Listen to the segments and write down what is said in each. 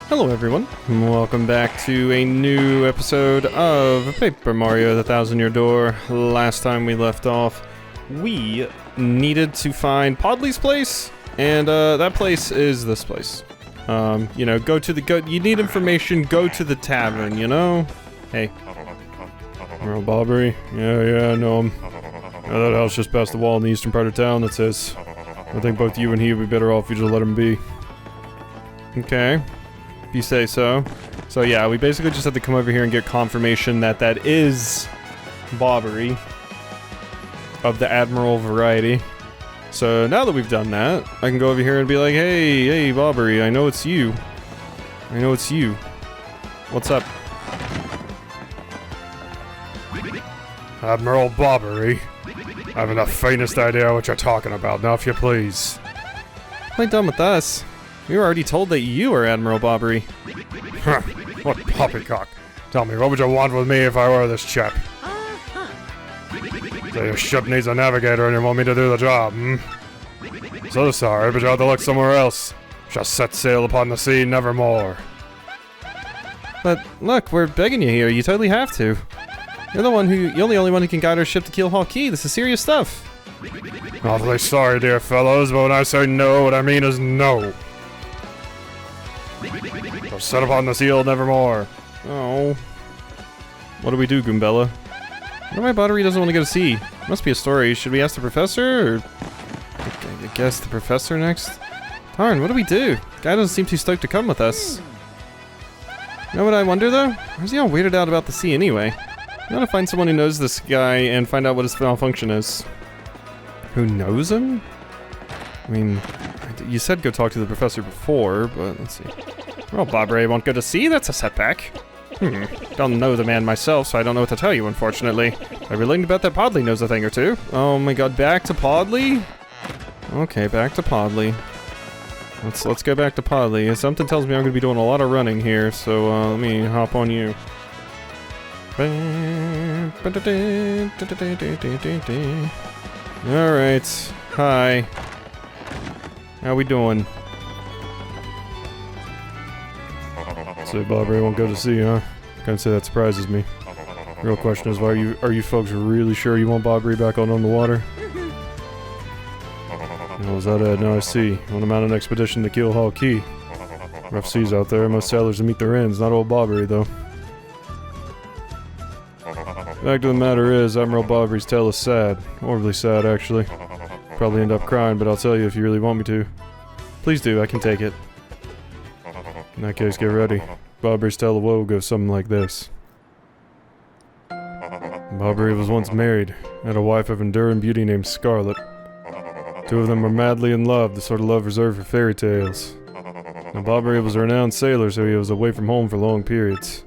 Hello everyone, welcome back to a new episode of Paper Mario: The Thousand Year Door. Last time we left off, we needed to find Podley's place, and that place is this place. You know, you need information, go to the tavern, you know? Hey. Earl Bobbery? Yeah, I know him. That house just past the wall in the eastern part of town, that's his. I think both you and he would be better off if you just let him be. Okay. If you say so. So yeah, we basically just have to come over here and get confirmation that that is Bobbery of the Admiral variety. So now that we've done that, I can go over here and be like, hey, Bobbery, I know it's you. What's up? Admiral Bobbery. I haven't the faintest idea what you're talking about, now if you please. Play dumb with us. We were already told that you are Admiral Bobbery. Huh, what poppycock. Tell me, what would you want with me if I were this chap? So your ship needs a navigator and you want me to do the job, hmm? So sorry, but you'll have to look somewhere else. Just set sail upon the sea nevermore. But look, we're begging you here, you totally have to. You're the only one who can guide our ship to Keelhaul Key. This is serious stuff. Awfully sorry, dear fellows, but when I say no, what I mean is no. So set upon the seal nevermore. Oh. What do we do, Goombella? Why my battery doesn't want to go to sea? Must be a story. Should we ask the professor, or... I guess the professor next? Darn, what do we do? Guy doesn't seem too stoked to come with us. You know what I wonder, though? Why is he all weirded out about the sea anyway? I gotta find someone who knows this guy and find out what his malfunction is. Who knows him? I mean, you said go talk to the professor before, but let's see. Well, Bobbery won't go to sea? That's a setback. Don't know the man myself, so I don't know what to tell you, unfortunately. I'd be willing to bet that Podley knows a thing or two. Oh my god, back to Podley? Okay, back to Podley. Let's go back to Podley. Something tells me I'm gonna be doing a lot of running here, so let me hop on you. Alright. Hi. How we doing? So Bobbery won't go to sea, huh? Can't say that surprises me. Real question is, are you folks really sure you want Bobbery back on the water? Oh, is that it? No, I see. Want him on an expedition to Keelhaul Key. Rough seas out there. Most sailors will meet their ends. Not old Bobbery, though. Fact of the matter is, Admiral Bobbery's tale is sad. Horribly sad, actually. Probably end up crying, but I'll tell you if you really want me to. Please do, I can take it. In that case, get ready. Bobbery's tale of woe goes something like this. Bobbery was once married, had a wife of enduring beauty named Scarlet. Two of them were madly in love, the sort of love reserved for fairy tales. Now Bobbery was a renowned sailor, so he was away from home for long periods.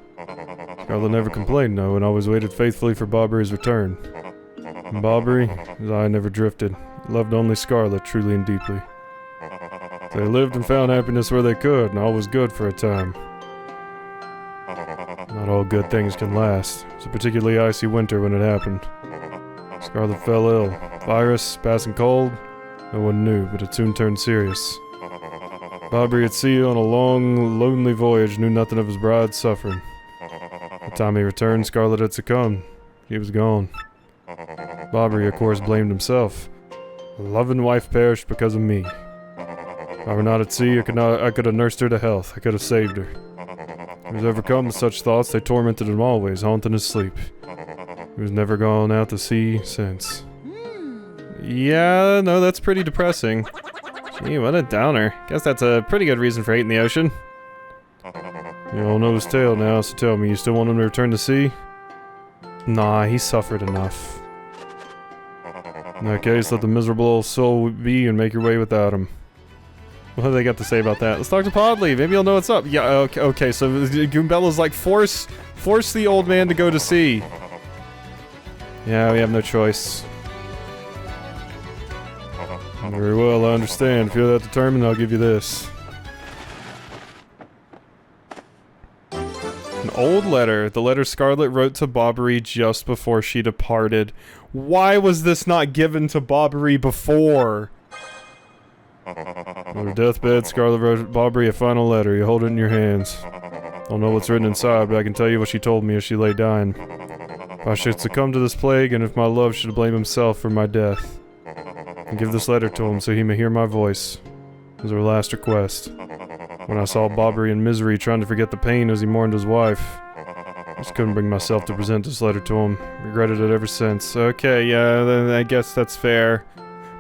Scarlet never complained, though, and always waited faithfully for Bobbery's return. And Bobbery, his eye never drifted, loved only Scarlet truly and deeply. They lived and found happiness where they could, and all was good for a time. Not all good things can last. It was a particularly icy winter when it happened. Scarlet fell ill. Virus, passing cold, no one knew, but it soon turned serious. Bobbery at sea on a long, lonely voyage knew nothing of his bride's suffering. By the time he returned, Scarlet had succumbed. He was gone. Bobbery, of course, blamed himself. A loving wife perished because of me. If I were not at sea, I could have nursed her to health. I could have saved her. He was overcome with such thoughts, they tormented him always, haunting his sleep. He was never gone out to sea since. Yeah, no, that's pretty depressing. Gee, what a downer. Guess that's a pretty good reason for hating the ocean. You all know his tale now, so tell me, you still want him to return to sea? Nah, he suffered enough. In that case, let the miserable old soul be and make your way without him. What have they got to say about that? Let's talk to Podley. Maybe he'll know what's up. Yeah, okay, so Goombella's like, force the old man to go to sea. Yeah, we have no choice. Very well, I understand. If you're that determined, I'll give you this. An old letter. The letter Scarlet wrote to Bobbery just before she departed. Why was this not given to Bobbery before? On her deathbed, Scarlet wrote Barbary a final letter. You hold it in your hands. Don't know what's written inside, but I can tell you what she told me as she lay dying. If I should succumb to this plague, and if my love should blame himself for my death, and give this letter to him so he may hear my voice. It was her last request. When I saw Barbary in misery trying to forget the pain as he mourned his wife, I just couldn't bring myself to present this letter to him. Regretted it ever since. Okay, yeah, then I guess that's fair.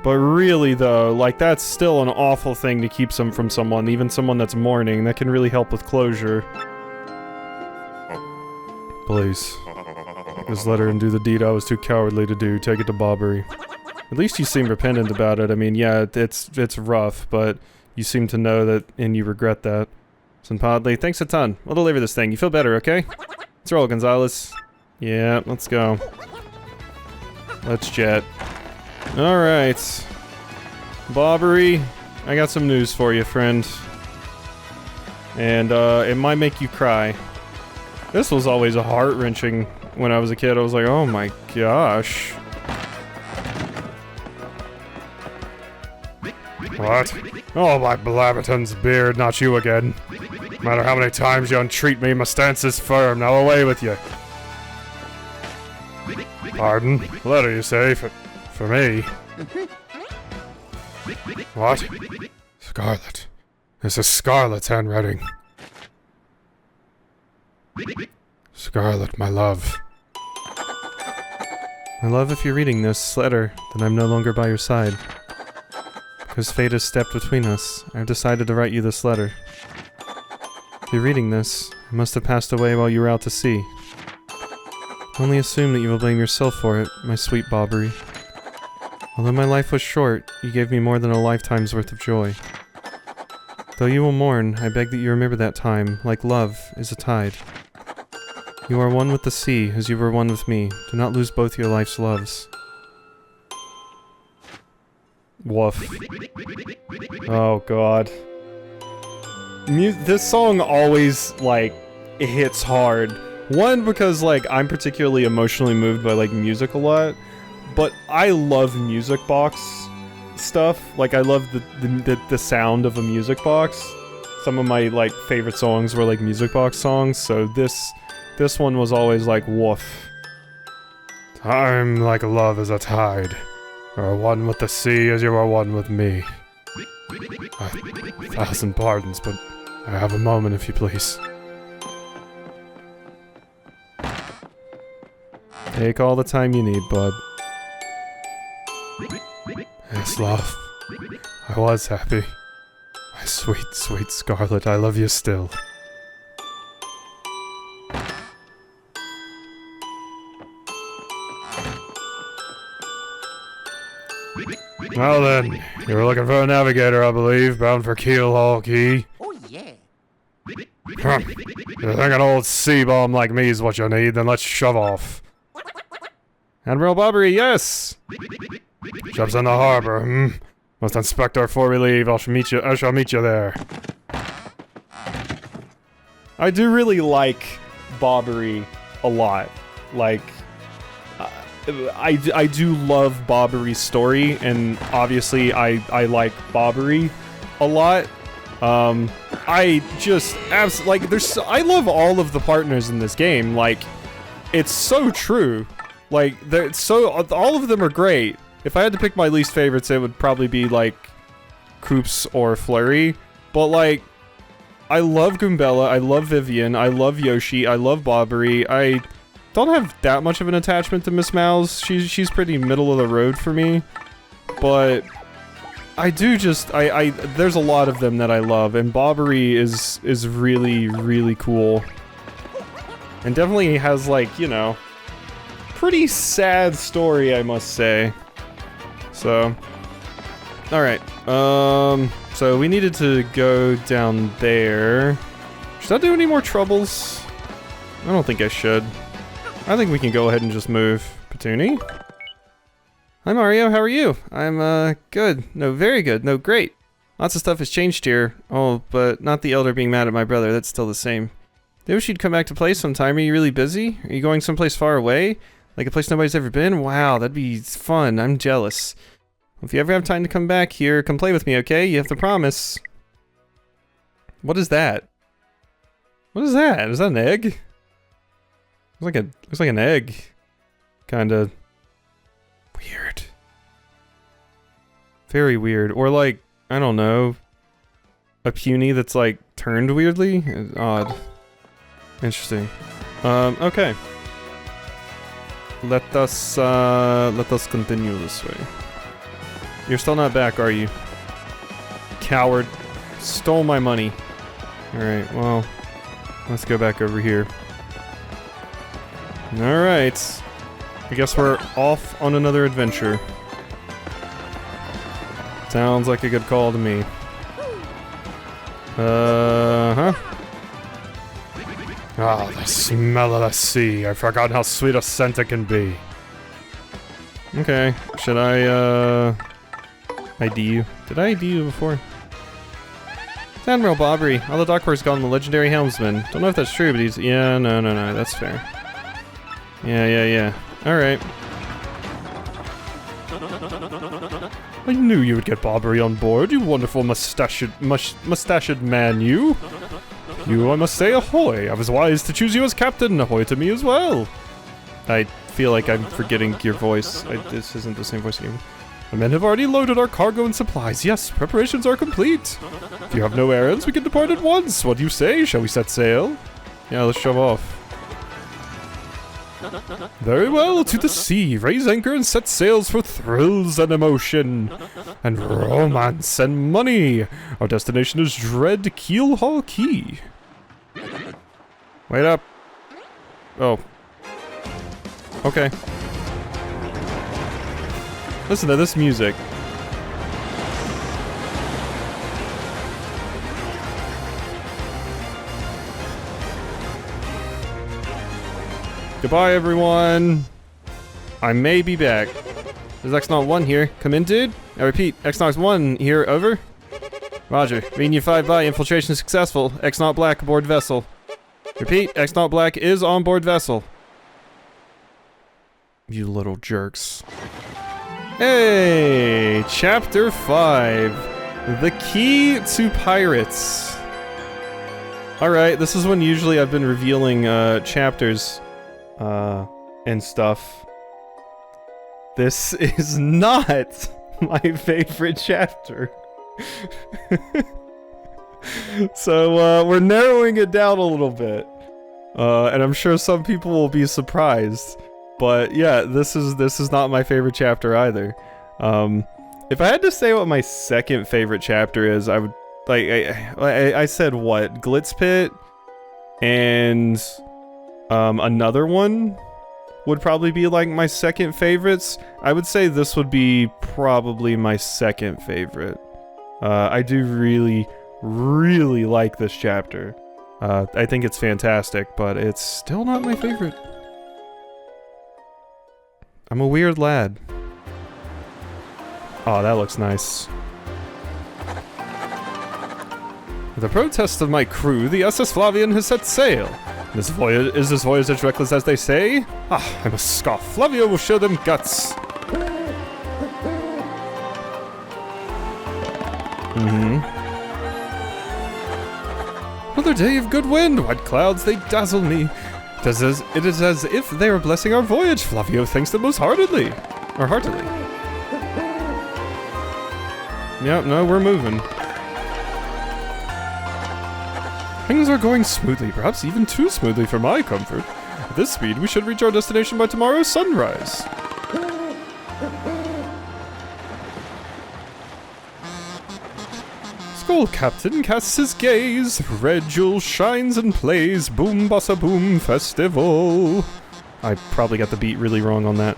But really though, like, that's still an awful thing to keep from someone, even someone that's mourning. That can really help with closure. Please. Take this letter and do the deed I was too cowardly to do. Take it to Barbary. At least you seem repentant about it. I mean, yeah, it's rough, but you seem to know that, and you regret that. Podley, thanks a ton. We'll deliver this thing. You feel better, okay? Let's roll, Gonzalez. Yeah, let's go. Let's jet. Alright. Barbary, I got some news for you, friend. And, it might make you cry. This was always a heart-wrenching when I was a kid. I was like, oh my gosh. What? Oh, my Blabberton's beard, not you again. No matter how many times you entreat me, my stance is firm. Now away with you. Pardon? Letter, you say? For me? What? Scarlet. This is Scarlet's handwriting. Scarlet, my love. My love, if you're reading this letter, then I'm no longer by your side. Because fate has stepped between us, I've decided to write you this letter. If you're reading this, I must have passed away while you were out to sea. Only assume that you will blame yourself for it, my sweet Barbary. Although my life was short, you gave me more than a lifetime's worth of joy. Though you will mourn, I beg that you remember that time, like love, is a tide. You are one with the sea, as you were one with me. Do not lose both your life's loves. Woof. Oh god. This song always, like, it hits hard. One, because, like, I'm particularly emotionally moved by, like, music a lot. But I love music box stuff. Like, I love the sound of a music box. Some of my, like, favorite songs were, like, music box songs. So this one was always like, woof. Time like love is a tide. You are one with the sea as you are one with me. 1,000 pardons, but I have a moment, if you please. Take all the time you need, bud. Yes, love. I was happy. My sweet, sweet Scarlet, I love you still. Now then, you were looking for a navigator, I believe, bound for Keelhaul Key. Oh, yeah. Huh. You think an old sea bomb like me is what you need, then let's shove off. Admiral Barbary, yes! Ship's in the harbor, Must inspect her before we leave. I shall meet you there. I do really like Barbary a lot. Like, I do love Barbary's story, and obviously I like Barbary a lot. I just like I love all of the partners in this game. Like, it's so true. Like, all of them are great. If I had to pick my least favorites, it would probably be like Koops or Flurry. But like, I love Goombella, I love Vivian, I love Yoshi, I love Barbary. I don't have that much of an attachment to Miss Mouse. She's pretty middle of the road for me. But I do just there's a lot of them that I love, and Barbary is really, really cool. And definitely has, like, you know, pretty sad story, I must say. So, alright, so we needed to go down there. Should I do any more troubles? I don't think I should. I think we can go ahead and just move. Petuni? Hi Mario, how are you? I'm, good. No, very good. No, great. Lots of stuff has changed here. Oh, but not the elder being mad at my brother. That's still the same. I wish you'd come back to play sometime. Are you really busy? Are you going someplace far away? Like a place nobody's ever been? Wow, that'd be fun. I'm jealous. If you ever have time to come back here, come play with me, okay? You have to promise. What is that? What is that? Is that an egg? Looks like an egg. Kinda weird. Very weird. Or like, I don't know, a puny that's like turned weirdly? Odd. Interesting. Okay. Let us continue this way. You're still not back, are you? Coward. Stole my money. Alright, well, let's go back over here. Alright. I guess we're off on another adventure. Sounds like a good call to me. Huh? Ah, the smell of the sea. I forgot how sweet a scent it can be. Okay. Should I, ID you? Did I ID you before? It's Admiral Bobbery. All the dock work's gone the legendary helmsman. Don't know if that's true, but he's... Yeah, no, that's fair. Yeah. Alright. I knew you would get Bobbery on board, you wonderful mustachioed man, you. You, I must say, ahoy. I was wise to choose you as captain. Ahoy to me as well. I feel like I'm forgetting your voice. This isn't the same voice again. The men have already loaded our cargo and supplies. Yes, preparations are complete. If you have no errands, we can depart at once. What do you say? Shall we set sail? Yeah, let's shove off. Very well, to the sea. Raise anchor and set sails for thrills and emotion. And romance and money. Our destination is dread Keelhaul Key. Wait up. Oh. Okay. Listen to this music. Goodbye, everyone. I may be back. There's X-Naut 1 here. Come in, dude. I repeat, X-Naut 1 here, over. Roger. Reading you 5 by. Infiltration successful. X-Naut Black aboard vessel. Repeat, X-Naut Black is on board vessel. You little jerks. Hey! Chapter 5. The Key to Pirates. Alright, this is when usually I've been revealing, chapters, and stuff. This is not my favorite chapter. So, we're narrowing it down a little bit. And I'm sure some people will be surprised. But yeah, this is not my favorite chapter either. If I had to say what my second favorite chapter is, I would like I said what? Glitz Pit and another one would probably be like my second favorites. I would say this would be probably my second favorite. I do really like this chapter. I think it's fantastic, but it's still not my favorite. I'm a weird lad. Oh, that looks nice. With the protest of my crew, the SS Flavian has set sail. Is this voyage as reckless as they say? Ah, I must scoff. Flavio will show them guts. Another day of good wind. White clouds, they dazzle me. It is as if they are blessing our voyage. Flavio thanks them most heartily. Or heartily. Yep, no, we're moving. Things are going smoothly, perhaps even too smoothly for my comfort. At this speed, we should reach our destination by tomorrow's sunrise. Skull Captain casts his gaze. Red jewel shines and plays. Boom bossa boom festival. I probably got the beat really wrong on that.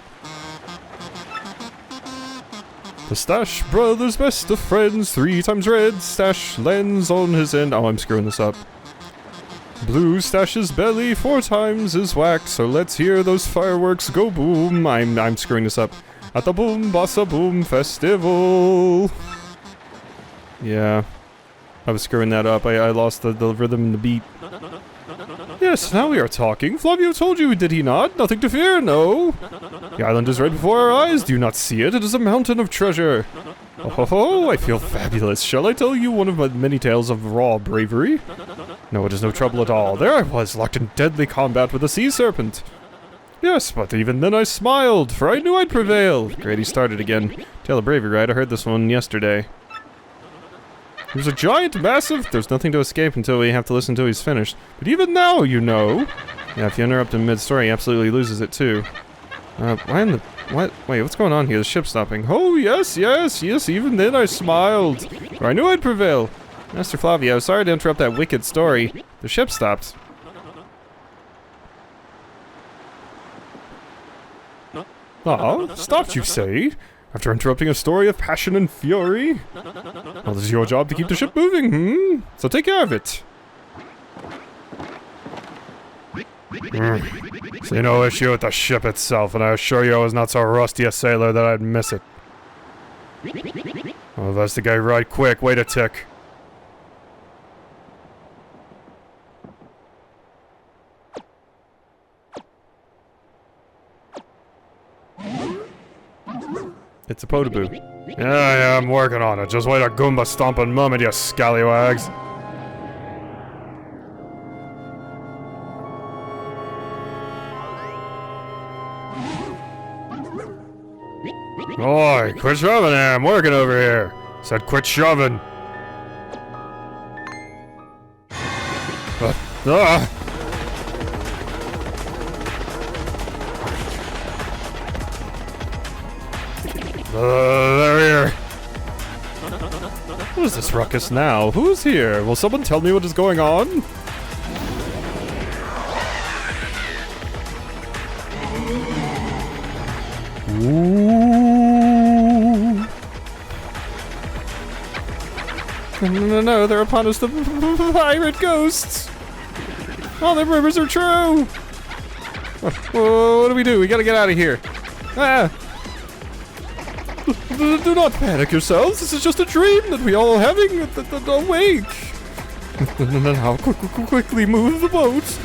The Stash brothers, best of friends, 3 times red. Stash lands on his end. Oh, I'm screwing this up. Blue Stash's belly 4 times his whack. So let's hear those fireworks go boom. I'm screwing this up. At the boom bossa boom festival. Yeah, I was screwing that up. I lost the rhythm and the beat. Yes, now we are talking. Flavio told you, did he not? Nothing to fear, no. The island is right before our eyes. Do you not see it? It is a mountain of treasure. Oh ho ho, I feel fabulous. Shall I tell you one of my many tales of raw bravery? No, it is no trouble at all. There I was, locked in deadly combat with a sea serpent. Yes, but even then I smiled, for I knew I'd prevail. Grady started again. Tale of bravery, right? I heard this one yesterday. He was a giant, massive... There's nothing to escape until we have to listen till he's finished. But even now, you know... Yeah, if you interrupt him mid-story, he absolutely loses it, too. Why in the... What? Wait, what's going on here? The ship's stopping. Oh, yes, yes, yes, even then I smiled. For I knew I'd prevail. Master Flavio, sorry to interrupt that wicked story. The ship stopped. Ah, stopped, you say? After interrupting a story of passion and fury? Well, this is your job to keep the ship moving, So take care of it. See no issue with the ship itself, and I assure you I was not so rusty a sailor that I'd miss it. I'll investigate right quick. Wait a tick. It's a Podoboo. Yeah, I'm working on it. Just wait a Goomba stomping moment, you scallywags. Oi, quit shoving there, I'm working over here. Said quit shoving. They're here. What is this ruckus now? Who's here? Will someone tell me what is going on? Ooh. No, they're upon us, the pirate ghosts! All the rumors are true! What do we do? We gotta get out of here. Ah! Do not panic yourselves, this is just a dream that we all having awake! Now, quickly move the boat!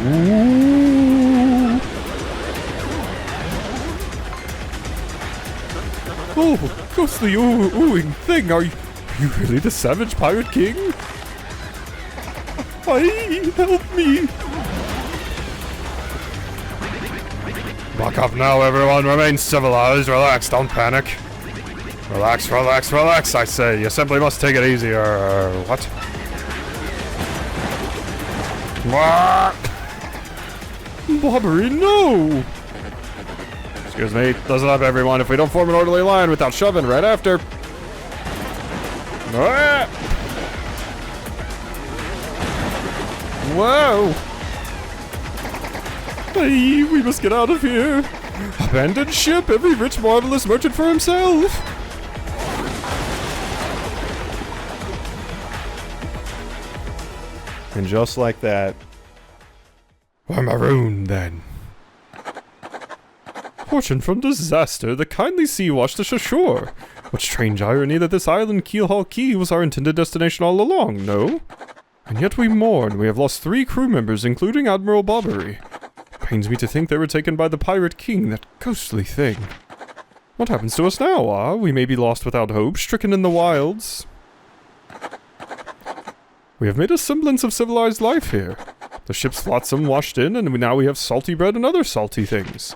Ooh. Oh, ghostly oohing thing, are you really the savage pirate king? Aye, help me! Back up now, everyone, remain civilized, relax, don't panic. Relax, relax, relax, I say, you simply must take it easier, what? What? Bobbery, no! Excuse me, listen up everyone, if we don't form an orderly line without shoving right after... Ah! Whoa! Hey, we must get out of here! Abandoned ship, every rich marvelous merchant for himself! And just like that... we're marooned then. Fortune from disaster, the kindly sea washed us ashore. What strange irony that this island, Keelhaul Key, was our intended destination all along, no? And yet we mourn, we have lost 3 crew members, including Admiral Bobbery. Pains me to think they were taken by the Pirate King, that ghostly thing. What happens to us now, ah? We may be lost without hope, stricken in the wilds. We have made a semblance of civilized life here. The ship's flotsam washed in, and now we have salty bread and other salty things.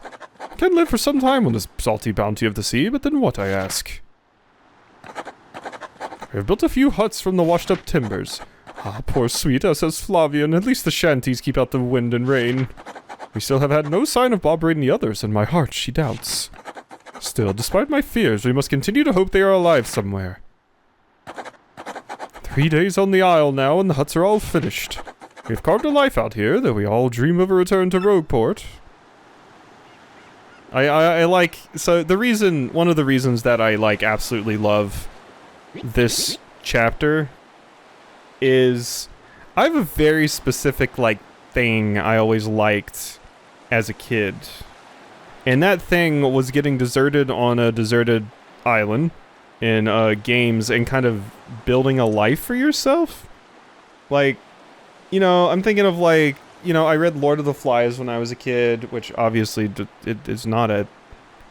Can live for some time on this salty bounty of the sea, but then what, I ask? We have built a few huts from the washed-up timbers. Ah, poor sweet, as says Flavian, at least the shanties keep out the wind and rain. We still have had no sign of Bobbery and the others, and my heart she doubts. Still, despite my fears, we must continue to hope they are alive somewhere. 3 days on the isle now, and the huts are all finished. We've carved a life out here, though we all dream of a return to Rogueport. I like, so the reason, one of the reasons that I, like, absolutely love this chapter is, I have a very specific, like, thing I always liked as a kid. And that thing was getting deserted on a deserted island in, games and kind of building a life for yourself. Like, you know, I'm thinking of, like, you know, I read Lord of the Flies when I was a kid, which obviously it is not a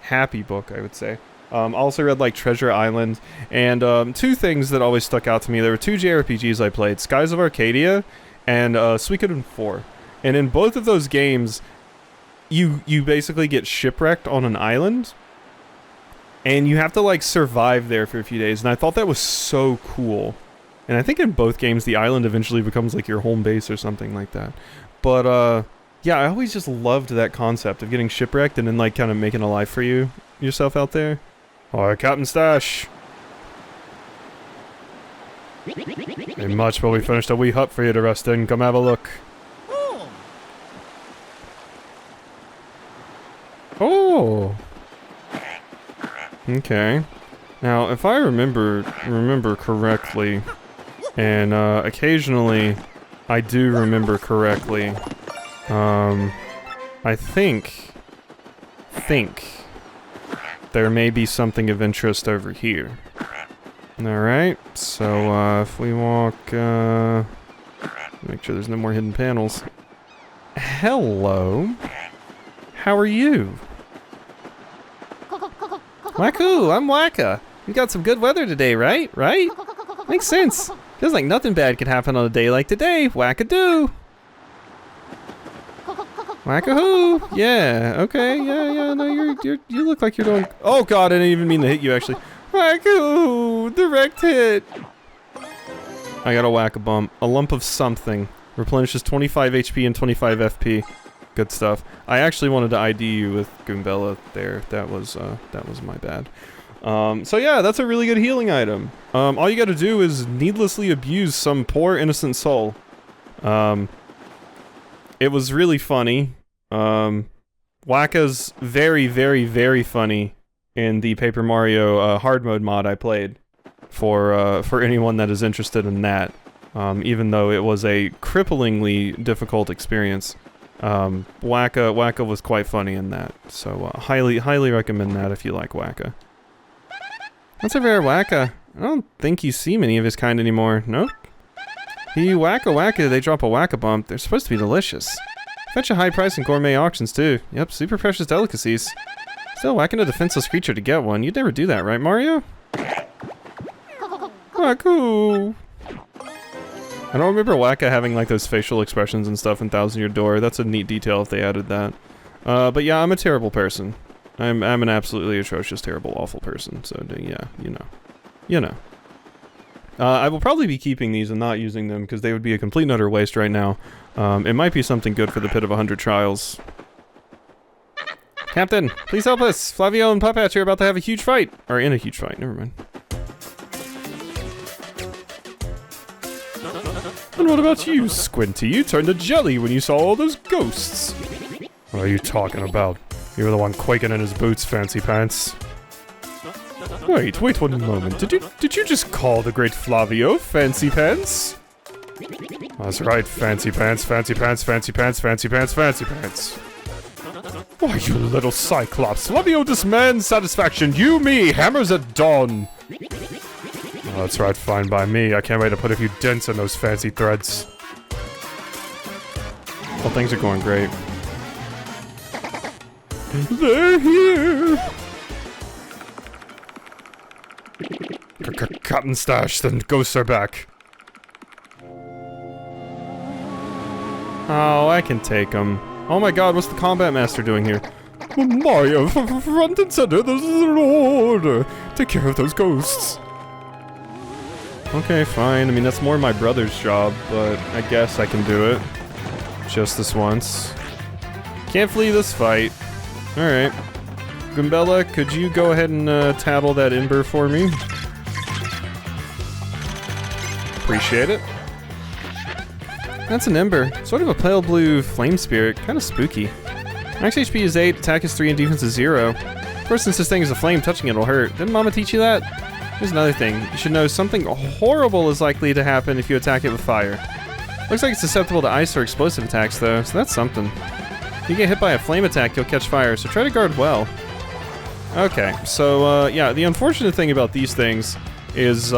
happy book, I would say. Also read like Treasure Island, and two things that always stuck out to me. There were two JRPGs I played, Skies of Arcadia and Suikoden 4. And in both of those games, you basically get shipwrecked on an island, and you have to like survive there for a few days, and I thought that was so cool. And I think in both games the island eventually becomes like your home base or something like that. But yeah, I always just loved that concept of getting shipwrecked and then like kind of making a life for yourself out there. Alright, Captain Stash. Ain't much, but we finished a wee hut for you to rest in. Come have a look. Oh. Okay. Now, if I remember correctly, and occasionally I do remember correctly, I think there may be something of interest over here. Alright, so if we walk, make sure there's no more hidden panels. Hello. How are you? Wacko, I'm Wacka. We got some good weather today, right? Right? Makes sense. Feels like nothing bad could happen on a day like today. Wackadoo. Wackahoo. Yeah. Okay. Yeah. No, you look like you're doing. Oh God, I didn't even mean to hit you actually. Wackahoo. Direct hit. I got a whack-a-bump. A lump of something. Replenishes 25 HP and 25 FP. Good stuff. I actually wanted to ID you with Goombella there. That was my bad. So yeah, that's a really good healing item. All you gotta do is needlessly abuse some poor innocent soul. It was really funny. Wacka's very, very, very funny in the Paper Mario hard mode mod I played for anyone that is interested in that. Even though it was a cripplingly difficult experience. Wacka was quite funny in that, so highly recommend that if you like Wacka. That's a rare Wacka. I don't think you see many of his kind anymore. Nope. You Wacka, they drop a Wacka-bump. They're supposed to be delicious. Fetch a high price in gourmet auctions too. Yep, super precious delicacies. Still whacking a defenseless creature to get one. You'd never do that, right, Mario? Wacko. I don't remember Wacka having like those facial expressions and stuff in Thousand Year Door. That's a neat detail if they added that. But yeah, I'm a terrible person. I'm an absolutely atrocious, terrible, awful person. So yeah, you know. I will probably be keeping these and not using them because they would be a complete and utter waste right now. It might be something good for the Pit of 100 Trials. Captain, please help us. Flavio and Puppatch are about to have a huge fight. Or in a huge fight, never mind. And what about you, Squinty? You turned to jelly when you saw all those ghosts. What are you talking about? You were the one quaking in his boots, Fancy Pants. Wait one moment. Did you just call the great Flavio Fancy Pants? That's right, Fancy Pants, Fancy Pants, Fancy Pants, Fancy Pants, Fancy Pants. Why, you little Cyclops. Flavio demands satisfaction. You, me, hammers at dawn. Oh, that's right, fine by me. I can't wait to put a few dents in those fancy threads. Well, things are going great. They're here! Captain Stash, the ghosts are back. Oh, I can take them. Oh my god, what's the Combat Master doing here? Mario, front and center, this is an order. Take care of those ghosts. Okay, fine. I mean, that's more my brother's job, but I guess I can do it. Just this once. Can't flee this fight. Alright. Goombella, could you go ahead and tattle that ember for me? Appreciate it. That's an ember. Sort of a pale blue flame spirit. Kind of spooky. Max HP is 8, attack is 3, and defense is 0. Of course, since this thing is a flame, touching it will hurt. Didn't Mama teach you that? Here's another thing. You should know something horrible is likely to happen if you attack it with fire. Looks like it's susceptible to ice or explosive attacks, though, so that's something. If you get hit by a flame attack, you'll catch fire, so try to guard well. Okay, so, yeah, the unfortunate thing about these things is,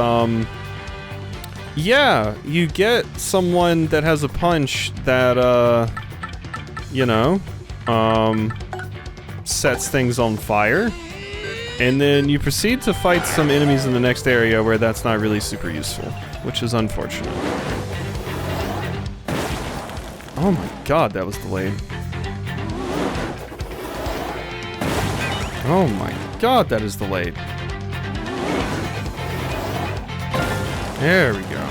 Yeah, you get someone that has a punch that, you know, sets things on fire. And then you proceed to fight some enemies in the next area where that's not really super useful, which is unfortunate. Oh my god, that was delayed. Oh my god, that is delayed. There we go.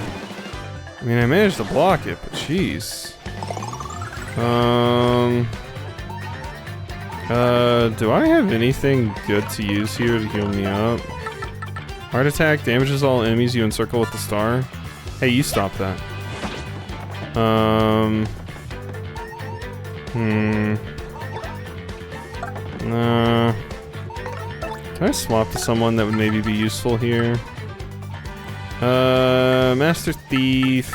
I mean, I managed to block it, but jeez. Do I have anything good to use here to heal me up? Heart attack damages all enemies you encircle with the star. Hey, you stop that. Can I swap to someone that would maybe be useful here? Master Thief,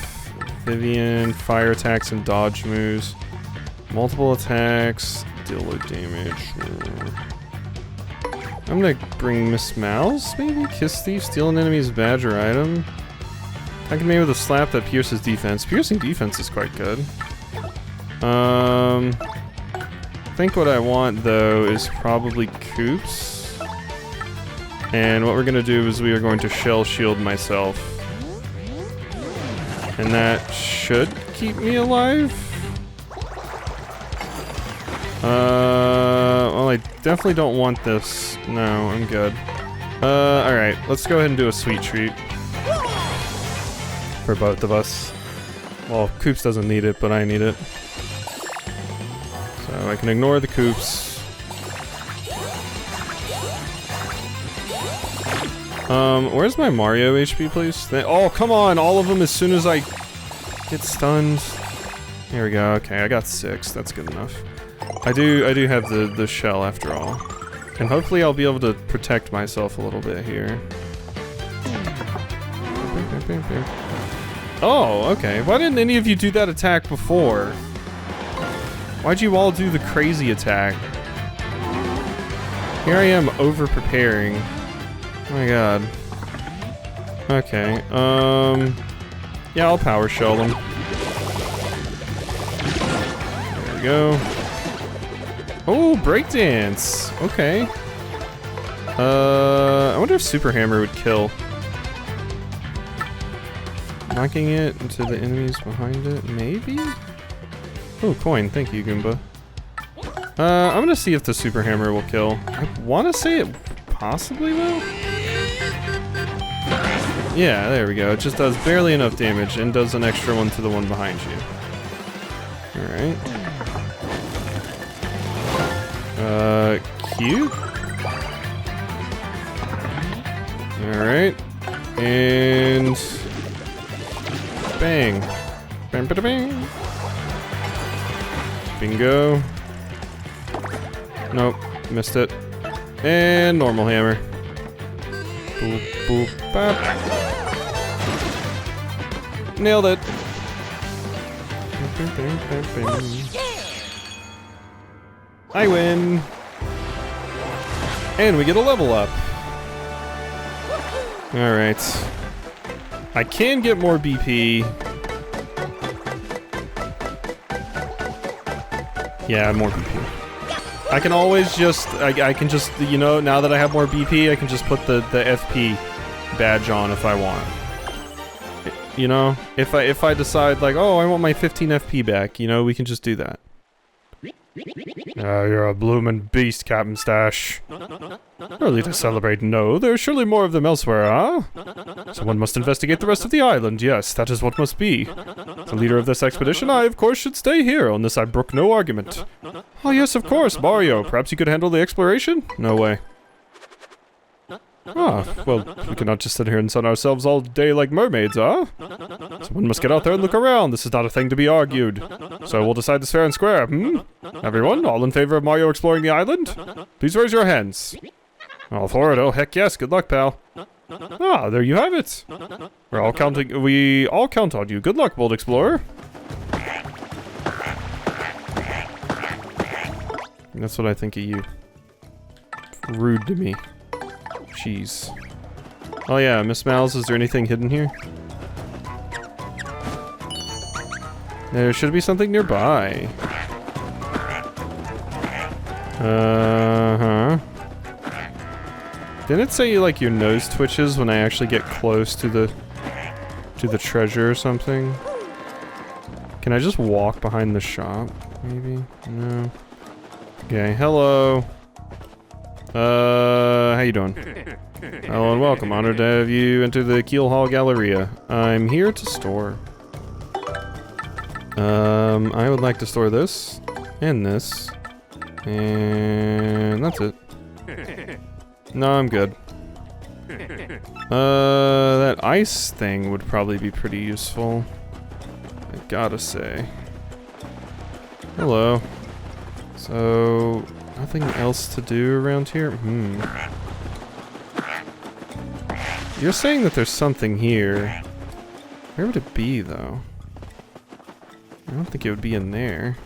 Vivian, fire attacks and dodge moves. Multiple attacks, deal low damage. I'm gonna bring Miss Mouse, maybe? Kiss Thief, steal an enemy's badge or item. I can maybe with a slap that pierces defense. Piercing defense is quite good. I think what I want though is probably Coops. And what we're gonna do is we are going to shell shield myself. And that should keep me alive. Well, I definitely don't want this. No, I'm good. Alright, let's go ahead and do a sweet treat. For both of us. Well, Coops doesn't need it, but I need it. So I can ignore the Coops. Where's my Mario HP, please? Oh, come on! All of them as soon as I get stunned. Here we go. Okay, I got 6. That's good enough. I do have the shell after all. And hopefully I'll be able to protect myself a little bit here. Oh, okay. Why didn't any of you do that attack before? Why'd you all do the crazy attack? Here I am over-preparing. Oh my god. Okay, yeah, I'll power shell them. There we go. Oh, breakdance! Okay. I wonder if Super Hammer would kill. Knocking it into the enemies behind it, maybe? Oh, coin, thank you, Goomba. I'm gonna see if the Super Hammer will kill. I wanna say it possibly will? Yeah, there we go. It just does barely enough damage and does an extra one to the one behind you. Alright. Cute. Alright. And... bang. Bang, bada, bang. Bingo. Nope. Missed it. And normal hammer. Boop, boop, bop. Nailed it. I win. And we get a level up. Alright. I can get more BP. Yeah, more BP. I can always just, I can just, you know, now that I have more BP, I can just put the FP badge on if I want. You know, if I decide like, oh, I want my 15 FP back, you know, we can just do that. You're a bloomin' beast, Captain Stash. Early to celebrate, no. There's surely more of them elsewhere, huh? Someone must investigate the rest of the island, yes, that is what must be. As the leader of this expedition, I, of course, should stay here. On this I brook no argument. Oh, yes, of course, Mario. Perhaps you could handle the exploration? No way. Ah, well, we cannot just sit here and sun ourselves all day like mermaids, huh? Someone must get out there and look around. This is not a thing to be argued. So we'll decide this fair and square, hmm? Everyone, all in favor of Mario exploring the island? Please raise your hands. All for it. Oh, heck yes. Good luck, pal. Ah, there you have it. We all count on you. Good luck, bold explorer. That's what I think of you. Rude to me. Jeez. Oh yeah, Miss Mouse, is there anything hidden here? There should be something nearby. Uh-huh. Didn't it say like your nose twitches when I actually get close to the treasure or something? Can I just walk behind the shop? Maybe? No. Okay, hello. How you doing? Hello and welcome. Honored to have you enter the Keelhaul Galleria. I'm here to store. I would like to store this, and this, and that's it. No, I'm good. That ice thing would probably be pretty useful. I gotta say. Hello. So, nothing else to do around here? You're saying that there's something here. Where would it be, though? I don't think it would be in there.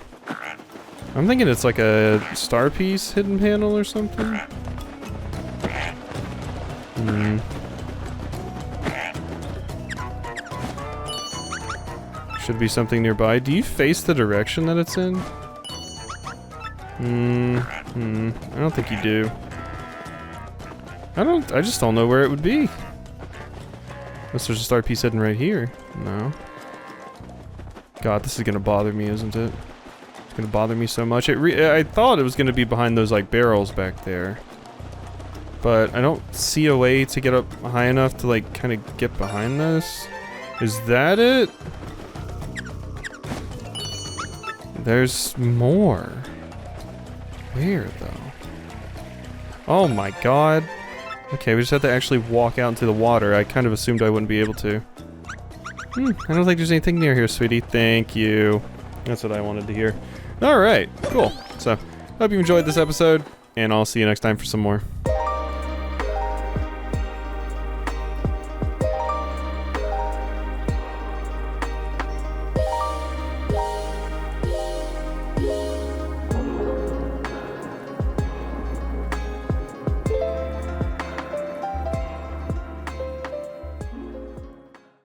I'm thinking it's like a star piece hidden panel or something. Should be something nearby. Do you face the direction that it's in? I don't think you do. I just don't know where it would be. Unless there's a star piece hidden right here. No. God, this is gonna bother me, isn't it? It's gonna bother me so much. I thought it was gonna be behind those like barrels back there. But I don't see a way to get up high enough to like kind of get behind this. Is that it? There's more. Where though? Oh my god. Okay, we just have to actually walk out into the water. I kind of assumed I wouldn't be able to. I don't think there's anything near here, sweetie. Thank you. That's what I wanted to hear. Alright, cool. So, hope you enjoyed this episode, and I'll see you next time for some more.